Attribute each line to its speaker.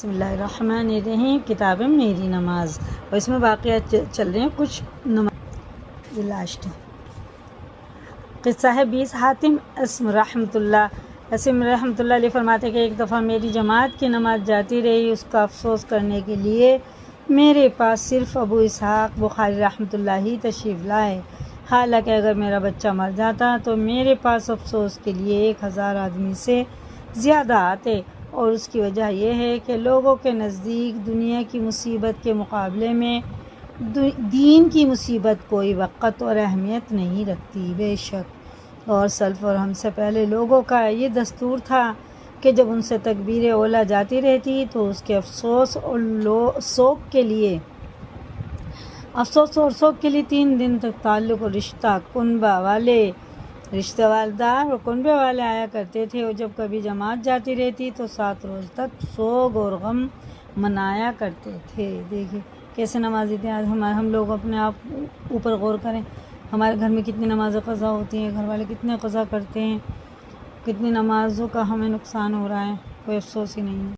Speaker 1: بسم اللہ الرحمن الرحیم۔ کتاب میری نماز، اور اس میں واقعات چل رہے ہیں کچھ نماز لاسٹ قصہ ہے 20 حاتم اسم رحمۃ اللہ علیہ فرماتے کہ ایک دفعہ میری جماعت کی نماز جاتی رہی، اس کا افسوس کرنے کے لیے میرے پاس صرف ابو اسحاق بخاری رحمۃ اللہ ہی تشریف لائے، حالانکہ اگر میرا بچہ مر جاتا تو میرے پاس افسوس کے لیے 1000 آدمی سے زیادہ آتے، اور اس کی وجہ یہ ہے کہ لوگوں کے نزدیک دنیا کی مصیبت کے مقابلے میں دین کی مصیبت کوئی وقت اور اہمیت نہیں رکھتی۔ بے شک اور سلف اور ہم سے پہلے لوگوں کا یہ دستور تھا کہ جب ان سے تکبیر اولیٰ جاتی رہتی تو اس کے افسوس اور سوگ کے لیے 3 دن تک تعلق اور رشتہ دار اور کنبے والے آیا کرتے تھے، اور جب کبھی جماعت جاتی رہتی تو 7 روز تک سوگ اور غم منایا کرتے تھے۔ دیکھیں کیسے نمازی تھے۔ آج ہم لوگ اپنے آپ اوپر غور کریں، ہمارے گھر میں کتنی نمازیں قضا ہوتی ہیں، گھر والے کتنے قضا کرتے ہیں، کتنی نمازوں کا ہمیں نقصان ہو رہا ہے، کوئی افسوس ہی نہیں ہے۔